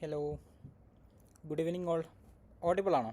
Hello, good evening all. Audible ആണോ?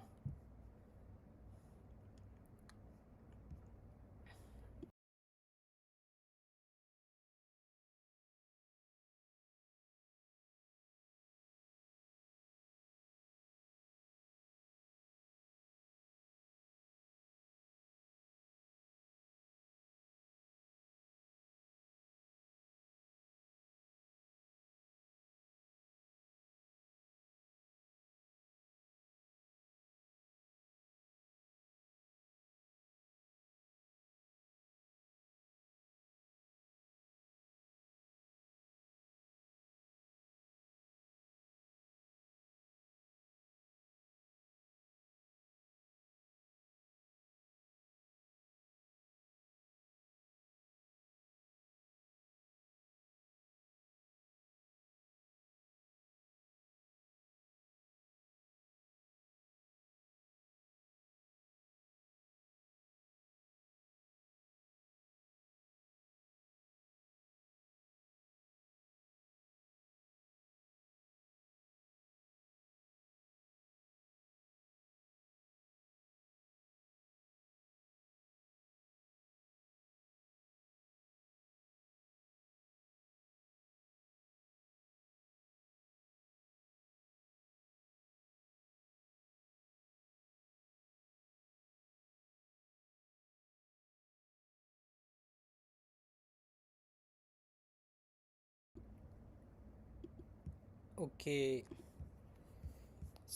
Okay,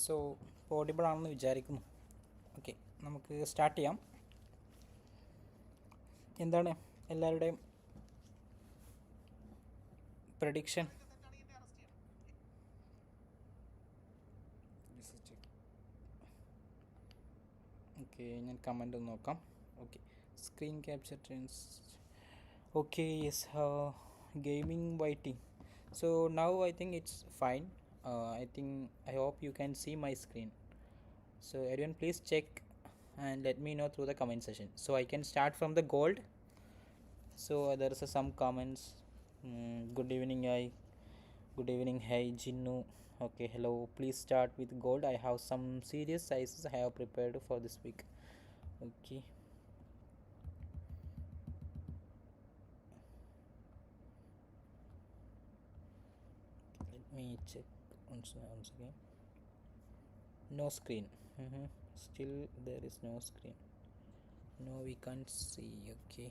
so audible ആണെന്ന് വിചാരിക്കുന്നു. ഓക്കെ, നമുക്ക് സ്റ്റാർട്ട് ചെയ്യാം. എന്താണ് എല്ലാവരുടെയും പ്രഡിക്ഷൻ? ഓക്കെ, ഞാൻ കമൻ്റ് ഒന്ന് നോക്കാം. Okay, screen capture trends. Okay, yes, gaming waiting. So now I think it's fine. I hope you can see my screen. So everyone please check and let me know through the comment section. So I can start from the gold. So there is some comments. Good evening, good evening, hey Jinnu. Okay, hello, please start with gold. I have some serious sizes I have prepared for this week. Okay, let me check once again. No screen. Still there is no screen. No, we can't see. Okay,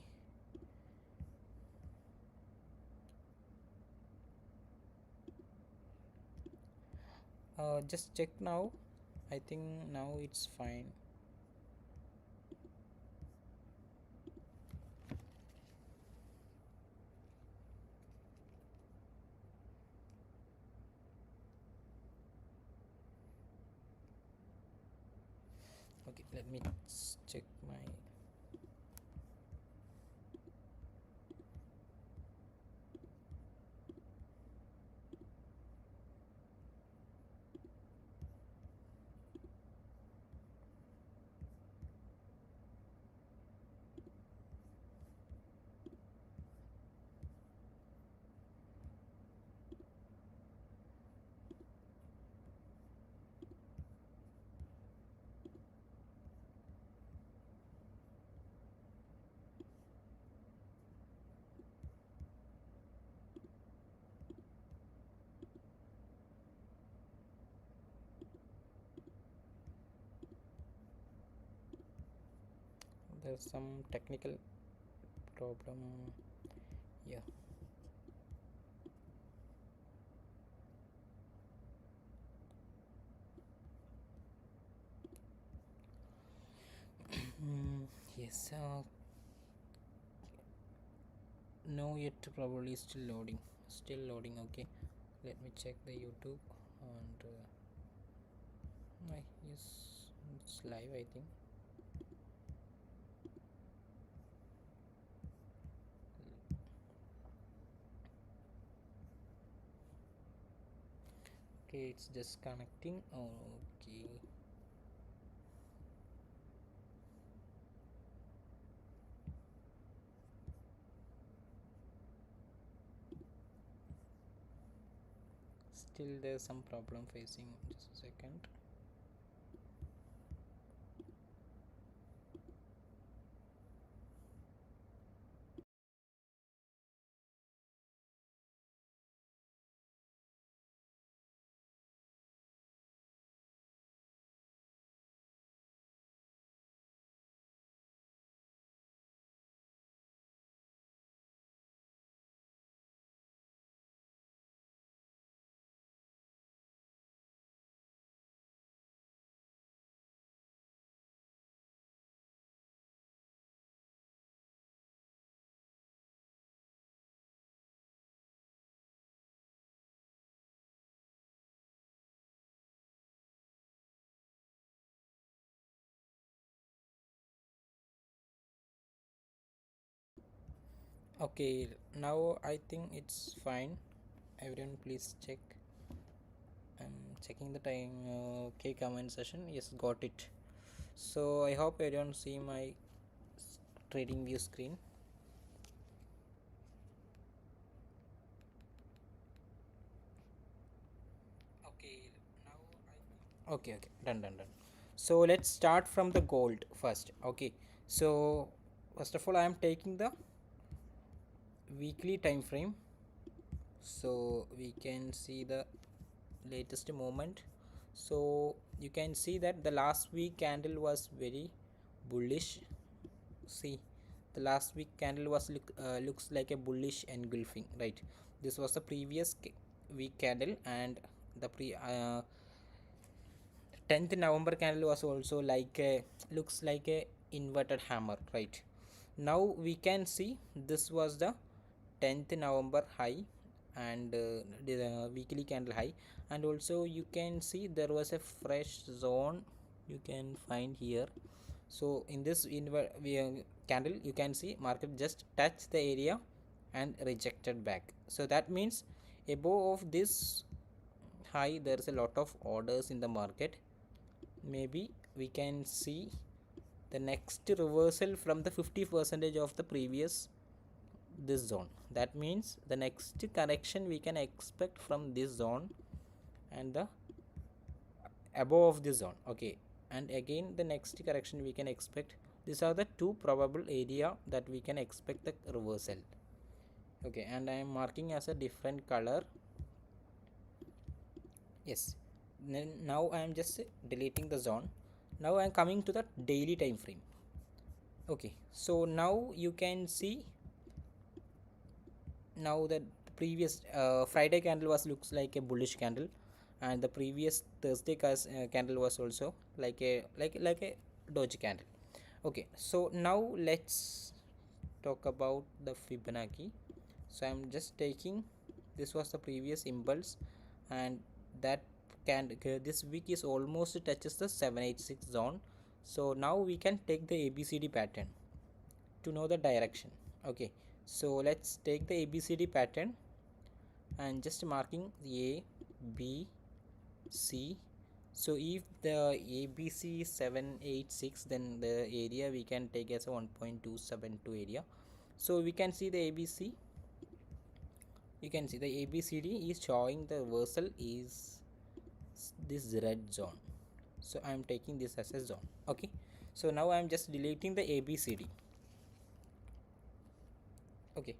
just check now. I think now it's fine. Okay, let me check my there's some technical problem. Yeah, yes, no yet, probably still loading. Okay, let me check the YouTube and yes, it's live, I think. Okay, it's just connecting. Okay, Still there's some problem facing. Just a second. Okay, now I think it's fine. Everyone please check. I'm checking the time. Okay, comment session. Yes, got it. So I hope everyone see my trading view screen. Okay, now okay, done. So let's start from the gold first. Okay, so first of all, I am taking the weekly time frame, so we can see the latest movement. So you can see that the last week candle was very bullish. See, the last week candle was looks like a bullish engulfing, right? This was the previous week candle, and the 10th November candle was also like a looks like a inverted hammer, right? Now we can see this was the 10th November high, and the weekly candle high, and also you can see there was a fresh zone you can find here. So in this candle you can see market just touched the area and rejected back. So that means above of this high there is a lot of orders in the market. Maybe we can see the next reversal from the 50 percentage of the previous this zone. That means the next correction we can expect from this zone and the above of this zone. Okay, and again the next correction we can expect. These are the two probable area that we can expect the reversal. Okay, and I am marking as a different color. Yes, now I am just deleting the zone. Now I am coming to the daily time frame. Okay, so now you can see now that the previous Friday candle was looks like a bullish candle, and the previous Thursday candle was also like a doji candle. Okay, so now let's talk about the Fibonacci. So I'm just taking, this was the previous impulse, and that can this week is almost touches the 786 zone. So now we can take the ABCD pattern to know the direction. Okay, so let's take the ABCD pattern and just marking A, B, C. So if the ABC is 786, then the area we can take as a 1.272 area. So we can see the ABC. You can see the ABCD is showing the reversal is this red zone. So I am taking this as a zone. Okay, so now I am just deleting the ABCD. Okay,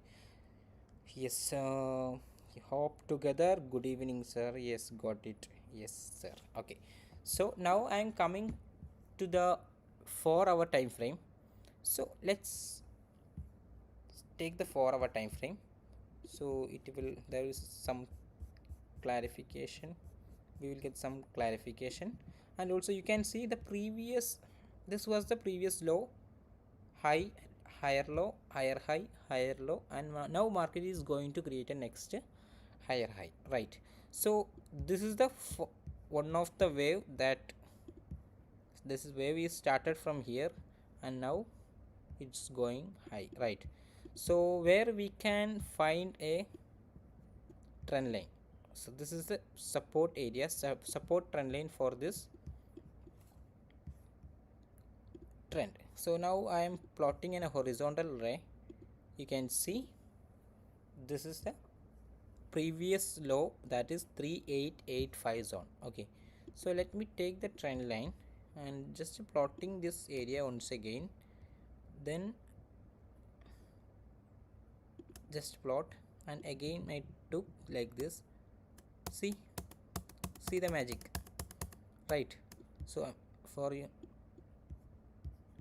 yes, hope together. Good evening, sir. Yes, got it. Yes, sir. Okay, so now I am coming to the 4 hour time frame. So let's take the 4 hour time frame. So it will, there is some clarification. We will get some clarification, and also you can see the previous. This was the previous low, high, higher low, higher high, higher low, and now market is going to create a next higher high, right? So this is the one of the wave that this is where we started from here, and now it's going high, right? So where we can find a trend line. So this is the support area, support trend line for this trend. So now I am plotting in a horizontal array. You can see this is the previous low, that is 3885 zone. Okay, so let me take the trend line and just plotting this area once again, then just plot, and again I took like this. See the magic, right? So for you,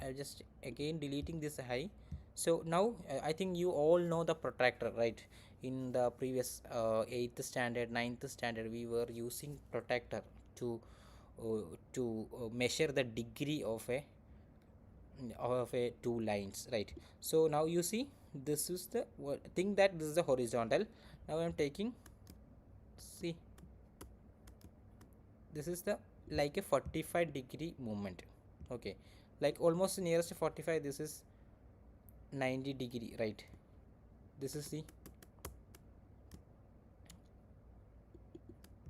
I'm just again deleting this high. So now I think you all know the protractor, right? In the previous 8th standard, 9th standard, we were using protractor to measure the degree of a two lines, right? So now you see, this is the thing, that this is the horizontal. Now I'm taking, see, this is the like a 45-degree movement. Okay, like almost nearest to 45. This is 90-degree, right? This is the,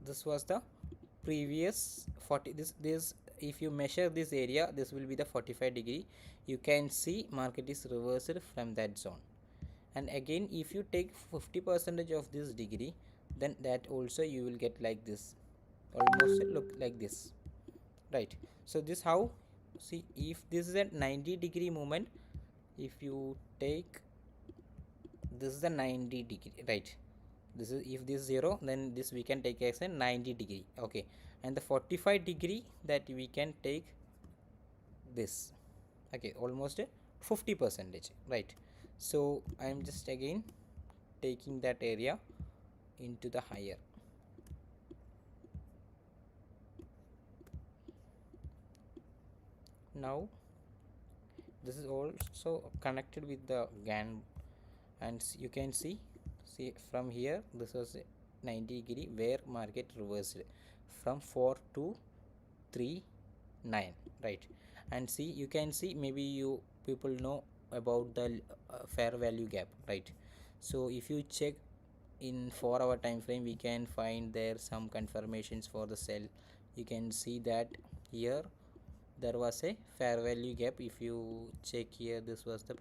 this was the previous 40. This if you measure this area, this will be the 45-degree. You can see market is reversed from that zone. And again, if you take 50% of this degree, then that also you will get like this, almost look like this, right? So this how, see, if this is a 90-degree movement, if you take, this is the 90-degree, right? This is, if this is 0, then this we can take as a 90-degree. Okay, and the 45-degree, that we can take this. Okay, almost 50%, right? So I am just again taking that area into the higher. Now this is also connected with the GAN, and you can see from here, this was 90-degree where market reversed from 4 to 3 9, right? And see, you can see, maybe you people know about the fair value gap, right? So if you check in 4-hour time frame, we can find there some confirmations for the sell. You can see that here there was a fair value gap. If you check here, this was the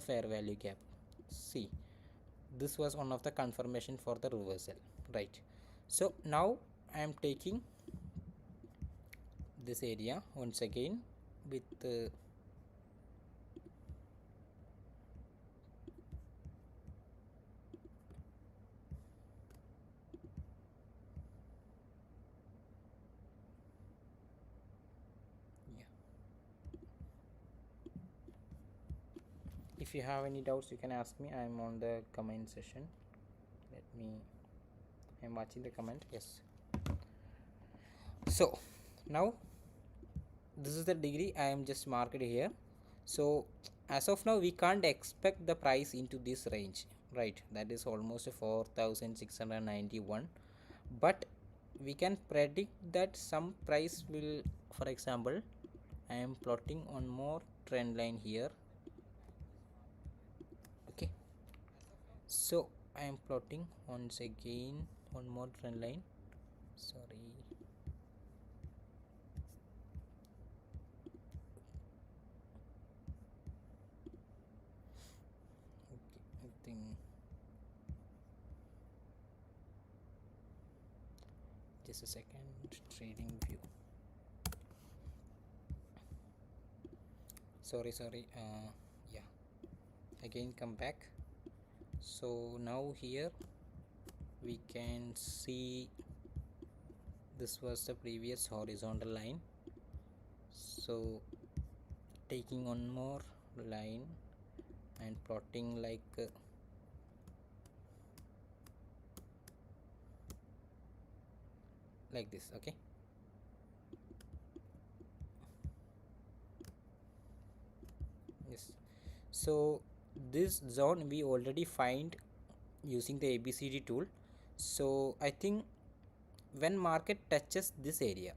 fair value gap. See, this was one of the confirmation for the reversal, right? So now I am taking this area once again with yeah. If you have any doubts, you can ask me. I'm on the comment session. I'm watching the comment. Yes. So now this is the degree I am just marked here. So as of now, we can't expect the price into this range, right? That is almost 4,691, but we can predict that some price will, for example, I am plotting on more trend line here. Okay, so I am plotting once again one more trend line. Sorry, okay, I think just a second. Trading view, sorry, yeah, again come back. So now here we can see this was the previous horizontal line. So taking one more line and plotting like this. Okay, yes. So this zone we already find using the ABCD tool. So I think when market touches this area,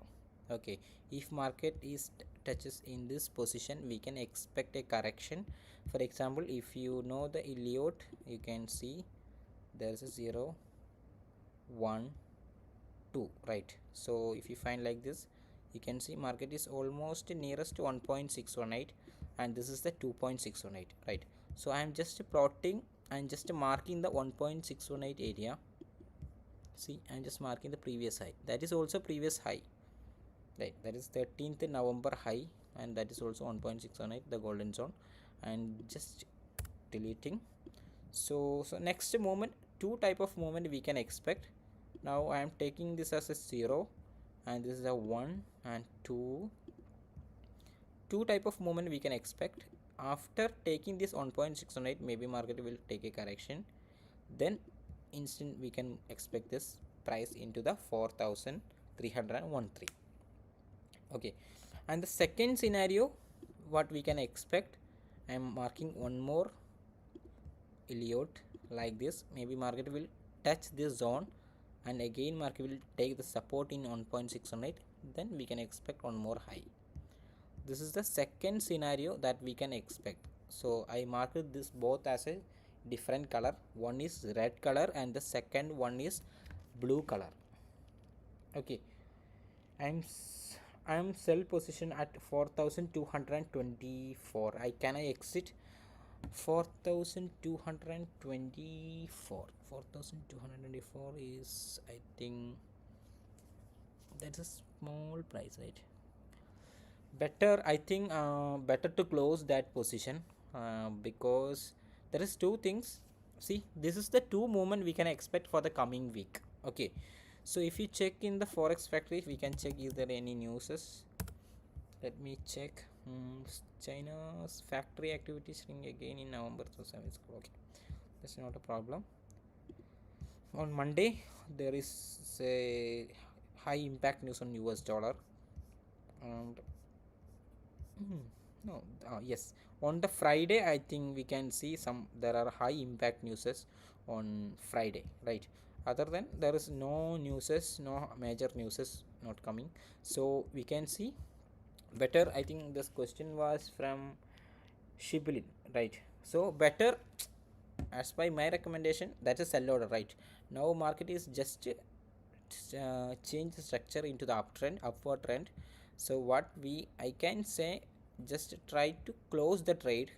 okay, if market is touches in this position, we can expect a correction. For example, if you know the Elliott, you can see there's a 0 1 2, right? So if you find like this, you can see market is almost nearest to 1.618, and this is the 2.618, right? So I am just plotting I'm just marking the 1.618 area. See, I'm just marking the previous high. That is also previous high, right? That is 13th November high, and that is also 1.618, the golden zone. And just deleting. So next moment, two type of movement we can expect. Now I am taking this as a 0, and this is a 1 and 2. Two type of movement we can expect. After taking this 1.618, maybe market will take a correction, then instant we can expect this price into the 4,313. Okay, and the second scenario, what we can expect, I am marking one more Elliott like this. Maybe market will touch this zone, and again market will take the support in 1.618, then we can expect one more high. This is the second scenario that we can expect. So I marked this both as a different color. One is red color and the second one is blue color. Okay, I'm sell position at 4,224. I exit 4,224. 4,224 is, I think, that's a small price, right? Better, I think, better to close that position, because there is two things. See, this is the two movement we can expect for the coming week. Okay, so if you check in the Forex factory, we can check is there any newses. Let me check. China's factory activity shrink again in November, so okay, that's not a problem. On Monday there is a high impact news on US dollar, and no, yes, on the Friday I think we can see there are high impact newses on Friday, right? Other than there is no newses, no major newses not coming, so we can see better. I think this question was from Shiblin, right? So better, as by my recommendation, that's a sell order, right? Now market is just change the structure into the upward trend. So what I can say, just try to close the trade,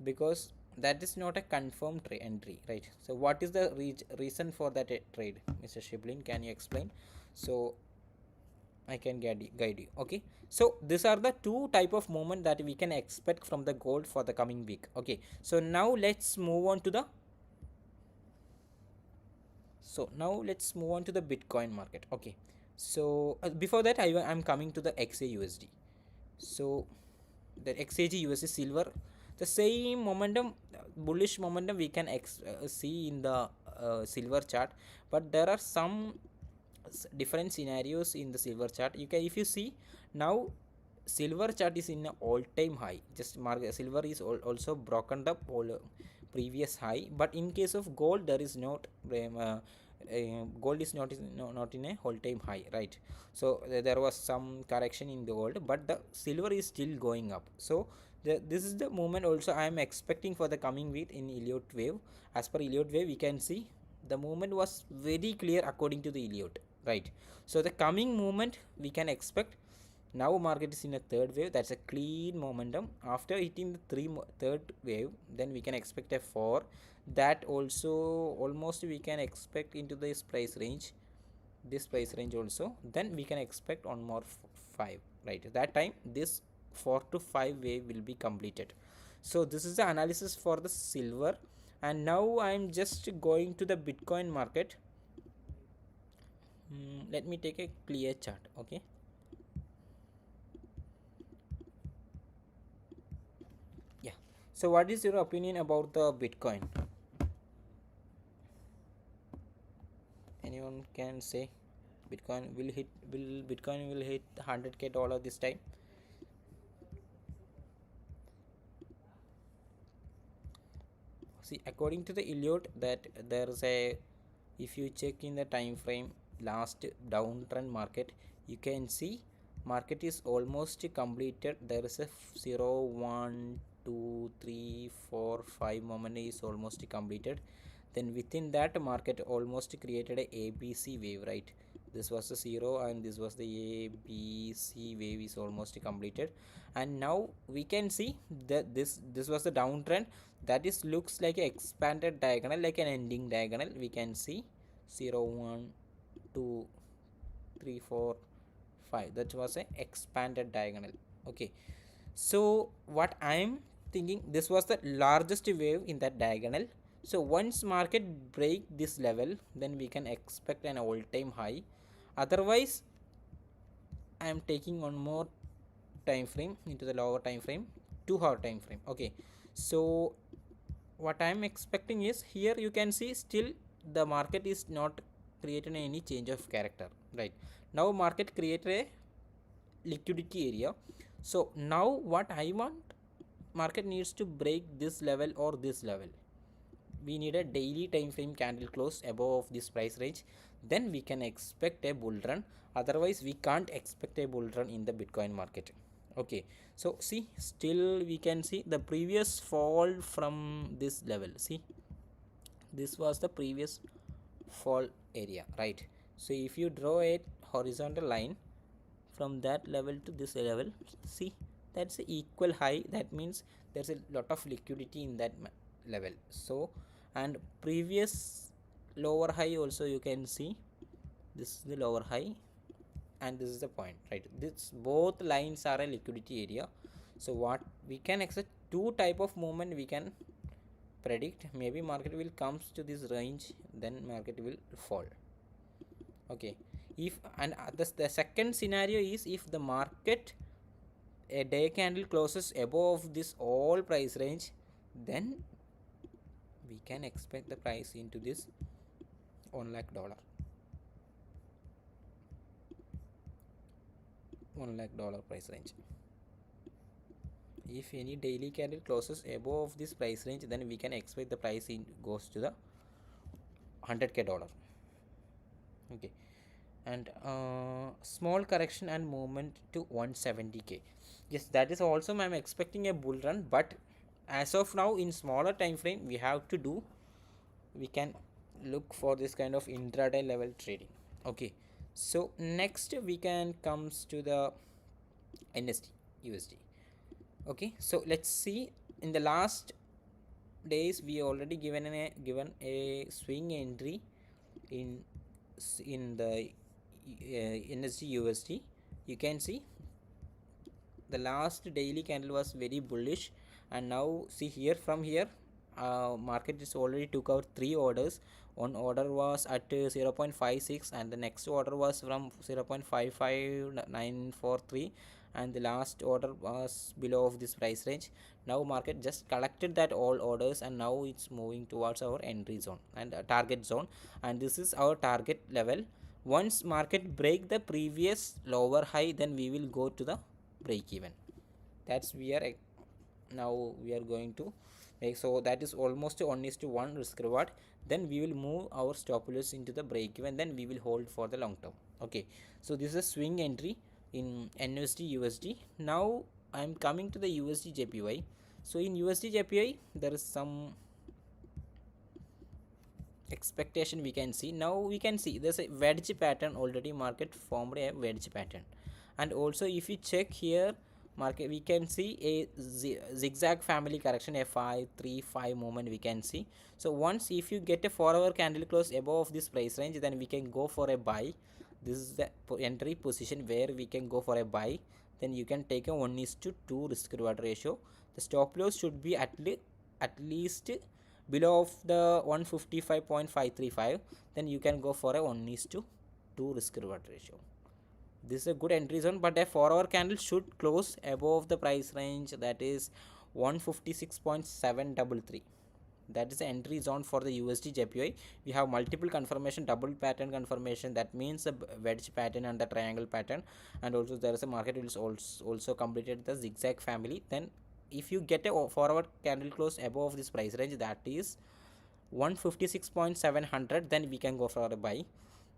because that is not a confirmed entry, right? So what is the reason for that trade, Mr. Shiblin? Can you explain, so I can guide you? Okay, so these are the two type of movement that we can expect from the gold for the coming week. Okay, so now let's move on to the Bitcoin market. Okay, so before that, I'm coming to the XAUUSD. So the XAUUSD silver, the same momentum, bullish momentum we can see in the silver chart, but there are some different scenarios in the silver chart. If you see now, silver chart is in an all-time high. Just silver is also broken the previous high, but in case of gold, there is not gold is not in a all-time high, right? So there was some correction in the gold, but the silver is still going up. So this is the movement also I am expecting for the coming week in Elliott wave. As per Elliott wave, we can see the movement was very clear according to the Elliott, right? So the coming movement we can expect. Now market is in a third wave, that's a clean momentum. After hitting the third wave, then we can expect a 4. That also almost we can expect into this price range also. Then we can expect on more 5, right? That time this 4 to 5 wave will be completed. So this is the analysis for the silver. And now I'm just going to the Bitcoin market. Let me take a clear chart. Okay, yeah. So what is your opinion about the Bitcoin? Anyone can say Bitcoin will hit 100K dollar this time? See, according to the Elliott, that there's a, if you check in the time frame last downtrend market, you can see market is almost completed. There is a 0 1 2 3 4 5 moment is almost completed. Then within that, market almost created a ABC wave, right? This was the 0 and this was the A B C wave is almost completed, and now we can see that this was the downtrend. That is looks like an expanded diagonal, like an ending diagonal. We can see 0 1 2 3 4 5. That was an expanded diagonal. Okay, so what I am thinking, this was the largest wave in that diagonal. So once market break this level, then we can expect an all-time high. Otherwise, I am taking one more time frame into the lower time frame, 2 hour time frame. Okay, so what I am expecting is, here you can see still the market is not creating any change of character. Right now, market created a liquidity area. So now what I want, market needs to break this level or this level. We need a daily time frame candle close above this price range, then we can expect a bull run. Otherwise we can't expect a bull run in the Bitcoin market. Okay, so see, still we can see the previous fall from this level. See, this was the previous fall area, right? So if you draw a horizontal line from that level to this level, see, that's a equal high. That means there's a lot of liquidity in that level. So, and previous lower high also you can see, this is the lower high and this is the point, right? This both lines are a liquidity area. So what we can expect, two type of movement we can predict. Maybe market will comes to this range, then market will fall. Okay, if and the second scenario is, if the market a day candle closes above this all price range, then we can expect the price into this $1 lakh, $1 lakh price range. If any daily candle closes above this price range, then we can expect the price in goes to the $100K. Okay, and small correction and movement to 170K. Yes, that is also I'm expecting a bull run, but as of now in smaller time frame we have to do, we can look for this kind of intraday level trading. Okay, so next we can comes to the NSD USD. Okay, so let's see, in the last days we already given a swing entry in the NSD USD. You can see the last daily candle was very bullish, and now see here, from here market is already took out 3 orders. One order was at 0.56 and the next order was from 0.55943, and the last order was below of this price range. Now market just collected that all orders, and now it's moving towards our entry zone and target zone, and this is our target level. Once market break the previous lower high, then we will go to the break even. That's we are now we are going to make. So that is almost 1:1 risk reward. Then we will move our stop loss into the break even, then we will hold for the long term. Okay, so this is a swing entry in NUSD USD. Now I am coming to the USDJPY. So in USDJPY there is some expectation we can see. Now we can see there's a wedge pattern, already market formed a wedge pattern, and also if you check here market, we can see a zigzag family correction, a 5-3-5 movement we can see. So once if you get a 4 hour candle close above this price range, then we can go for a buy. This is the entry position where we can go for a buy. Then you can take a 1:2 risk reward ratio. The stop loss should be at least below of the 155.535. Then you can go for a 1:2 risk reward ratio. This is a good entry zone, but a 4 hour candle should close above the price range, that is 156.733. That is the entry zone for the USDJPY. We have multiple confirmation, double pattern confirmation, that means a wedge pattern and the triangle pattern, and also there is a market will also completed the zigzag family. Then if you get a 4 hour candle close above this price range, that is 156.700, then we can go for a buy,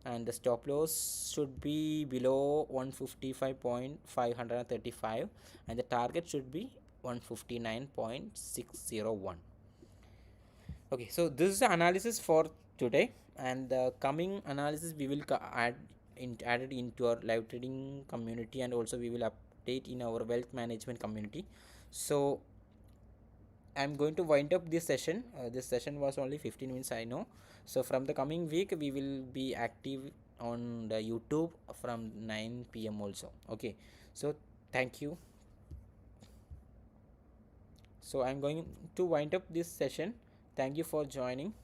and the stop loss should be below 155.535, and the target should be 159.601. Okay, so this is the analysis for today, and the coming analysis we will add added into our live trading community, and also we will update in our wealth management community. So I'm going to wind up this session. This session was only 15 minutes, I know. So from the coming week we will be active on the YouTube from 9 p.m. also. Okay, so thank you. So I'm going to wind up this session. Thank you for joining.